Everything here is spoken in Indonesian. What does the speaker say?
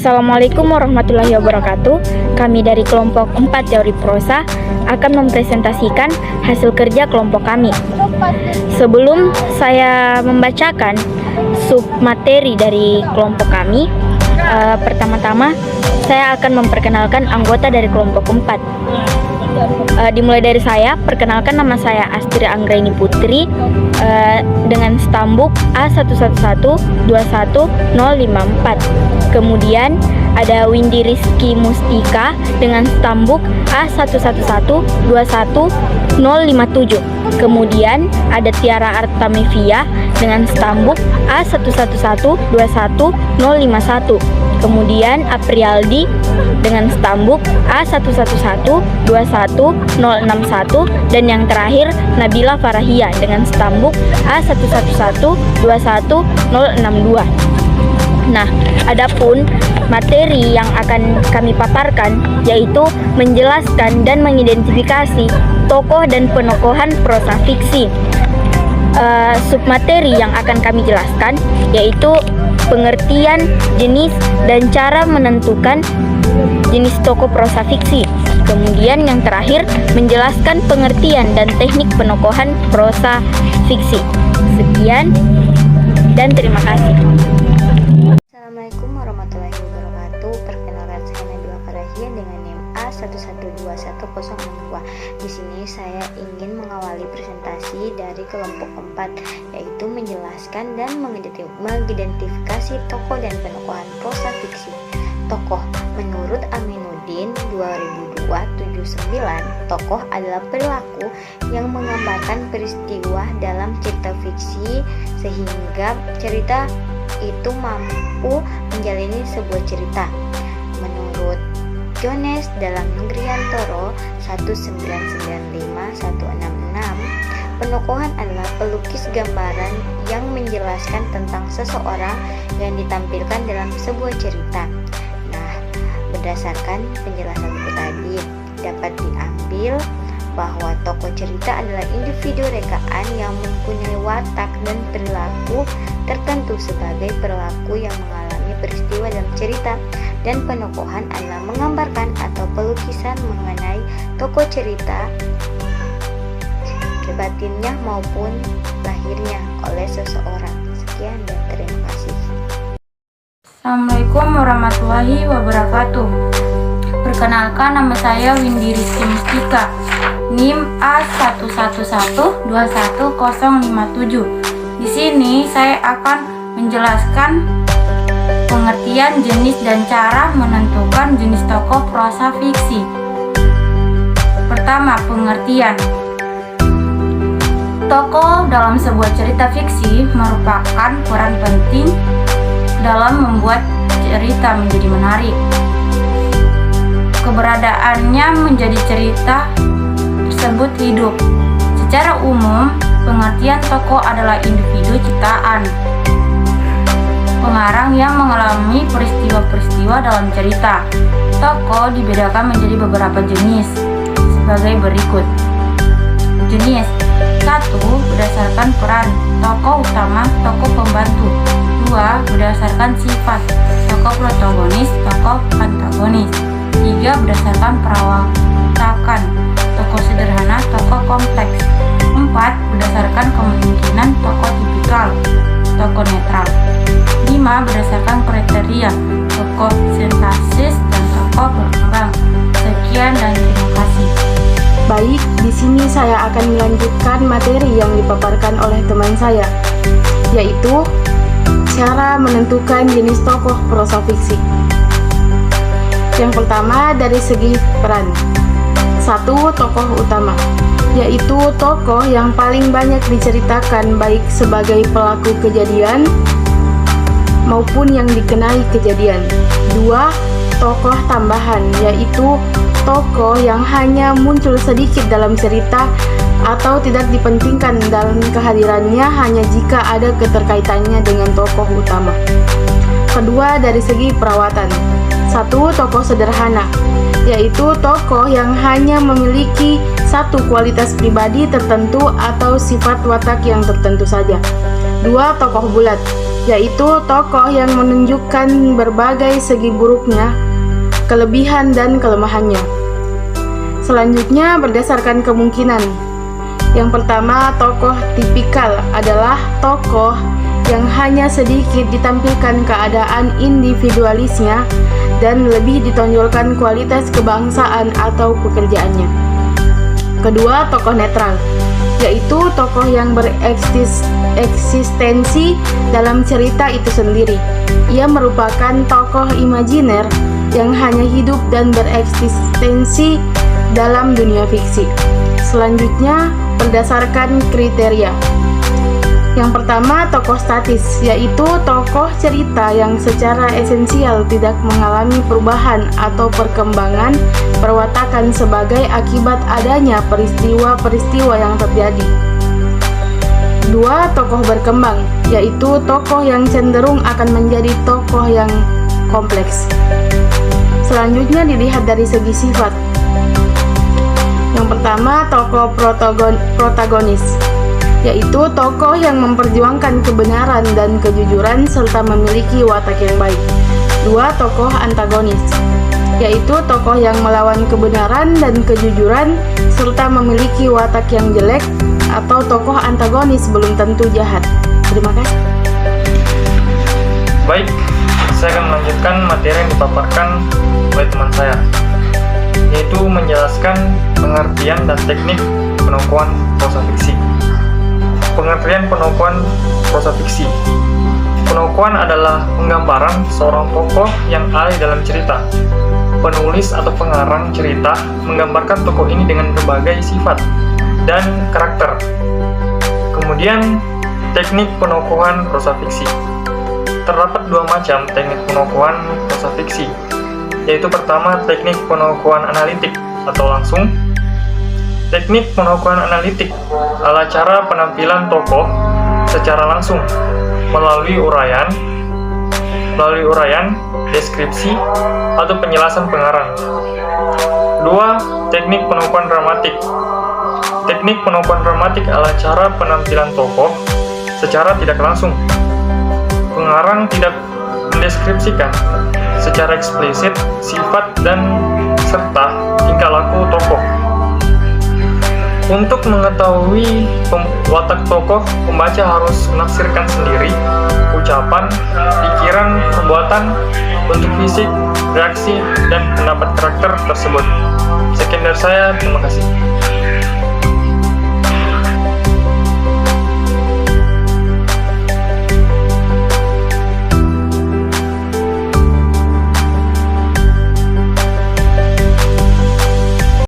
Assalamualaikum warahmatullahi wabarakatuh. Kami dari kelompok 4 teori prosa akan mempresentasikan hasil kerja kelompok kami. Sebelum saya membacakan submateri dari kelompok kami, pertama-tama saya akan memperkenalkan anggota dari kelompok 4. Dimulai dari saya, perkenalkan, nama saya Astri Anggraini Putri dengan stambuk A11121054. Kemudian ada Windy Rizky Mustika dengan stambuk A11121057. Kemudian ada Tiara Artamevia dengan stambuk A11121051. Kemudian Aprialdi dengan stambuk A11121061, dan yang terakhir Nabila Farahia dengan stambuk A11121062. Nah, adapun materi yang akan kami paparkan yaitu menjelaskan dan mengidentifikasi tokoh dan penokohan prosa fiksi. Submateri yang akan kami jelaskan yaitu pengertian, jenis, dan cara menentukan jenis tokoh prosa fiksi. Kemudian yang terakhir menjelaskan pengertian dan teknik penokohan prosa fiksi. Sekian dan terima kasih. Assalamualaikum warahmatullahi wabarakatuh. Perkenalkan, saya Nabila Farahia dengan NIM A11211062. Di sini saya ingin mengawali presentasi dari kelompok 4, yaitu menjelaskan dan mengidentifikasi tokoh dan penokohan prosa fiksi. Tokoh menurut Aminuddin 2002-79, tokoh adalah perilaku yang menggambarkan peristiwa dalam cerita fiksi sehingga cerita itu mampu menjalani sebuah cerita. Menurut Jones dalam Negriantoro 1995166, penokohan adalah pelukis gambaran yang menjelaskan tentang seseorang yang ditampilkan dalam sebuah cerita. Nah, berdasarkan penjelasan buku tadi, dapat diambil bahwa tokoh cerita adalah individu rekaan yang mempunyai watak dan perilaku tertentu sebagai perilaku yang mengalami peristiwa dalam cerita, dan penokohan adalah menggambarkan atau pelukisan mengenai tokoh cerita, kebatinnya maupun lahirnya oleh seseorang. Sekian dan terima kasih. Assalamualaikum warahmatullahi wabarakatuh. Perkenalkan, nama saya Windy Rizky Mustika, NIM A11121057. Di sini saya akan menjelaskan pengertian, jenis, dan cara menentukan jenis tokoh prosa fiksi. Pertama, pengertian. Tokoh dalam sebuah cerita fiksi merupakan peran penting dalam membuat cerita menjadi menarik. Keberadaannya menjadi cerita tersebut hidup. Secara umum, pengertian tokoh adalah individu ciptaan pengarang yang mengalami peristiwa-peristiwa dalam cerita. Tokoh dibedakan menjadi beberapa jenis sebagai berikut. Jenis 1. Berdasarkan peran, tokoh utama, tokoh pembantu. 2. Berdasarkan sifat, tokoh protagonis, tokoh antagonis. 3. Berdasarkan perawatakan, tokoh sederhana, tokoh kompleks. 4. Berdasarkan kemungkinan, tokoh tipikal, tokoh netral. 5. Berdasarkan kriteria, tokoh sintaksis dan tokoh berkembang. Sekian dan terima kasih. Baik, di sini saya akan melanjutkan materi yang dipaparkan oleh teman saya, yaitu cara menentukan jenis tokoh prosa fiksi. Yang pertama, dari segi peran. 1. Tokoh utama, yaitu tokoh yang paling banyak diceritakan baik sebagai pelaku kejadian maupun yang dikenai kejadian. 2. Tokoh tambahan, yaitu tokoh yang hanya muncul sedikit dalam cerita atau tidak dipentingkan dalam kehadirannya hanya jika ada keterkaitannya dengan tokoh utama. Kedua, dari segi perawatan. 1. Tokoh sederhana, yaitu tokoh yang hanya memiliki satu kualitas pribadi tertentu atau sifat watak yang tertentu saja. 2. Tokoh bulat, yaitu tokoh yang menunjukkan berbagai segi buruknya, kelebihan dan kelemahannya. Selanjutnya berdasarkan kemungkinan. Yang pertama, tokoh tipikal adalah tokoh yang hanya sedikit ditampilkan keadaan individualisnya dan lebih ditonjolkan kualitas kebangsaan atau pekerjaannya. Kedua, tokoh netral, yaitu tokoh yang bereksistensi dalam cerita itu sendiri. Ia merupakan tokoh imajiner yang hanya hidup dan bereksistensi dalam dunia fiksi. Selanjutnya, berdasarkan kriteria. Yang pertama, tokoh statis, yaitu tokoh cerita yang secara esensial tidak mengalami perubahan atau perkembangan perwatakan sebagai akibat adanya peristiwa-peristiwa yang terjadi. 2. Tokoh berkembang, yaitu tokoh yang cenderung akan menjadi tokoh yang kompleks. Selanjutnya dilihat dari segi sifat. Yang pertama, tokoh protagonis, yaitu tokoh yang memperjuangkan kebenaran dan kejujuran serta memiliki watak yang baik. 2. Tokoh antagonis, yaitu tokoh yang melawan kebenaran dan kejujuran serta memiliki watak yang jelek, atau tokoh antagonis belum tentu jahat. Terima kasih. Baik, saya akan melanjutkan materi yang dipaparkan oleh teman saya, yaitu menjelaskan pengertian dan teknik penokohan prosa fiksi. Pengertian penokohan prosa fiksi. Penokohan adalah penggambaran seorang tokoh yang ahli dalam cerita. Penulis atau pengarang cerita menggambarkan tokoh ini dengan berbagai sifat dan karakter. Kemudian, teknik penokohan prosa fiksi. Terdapat dua macam teknik penokohan prosa fiksi, yaitu pertama teknik penokohan analitik atau langsung. Teknik penokohan analitik adalah cara penampilan tokoh secara langsung melalui uraian, deskripsi, atau penjelasan pengarang. 2. Teknik penokohan dramatik. Teknik penokohan dramatik adalah cara penampilan tokoh secara tidak langsung. Pengarang tidak mendeskripsikan secara eksplisit sifat dan serta tingkah laku tokoh. Untuk mengetahui watak tokoh, pembaca harus menafsirkan sendiri ucapan, pikiran, perbuatan, bentuk fisik, reaksi, dan pendapat karakter tersebut. Sekian dari saya, terima kasih.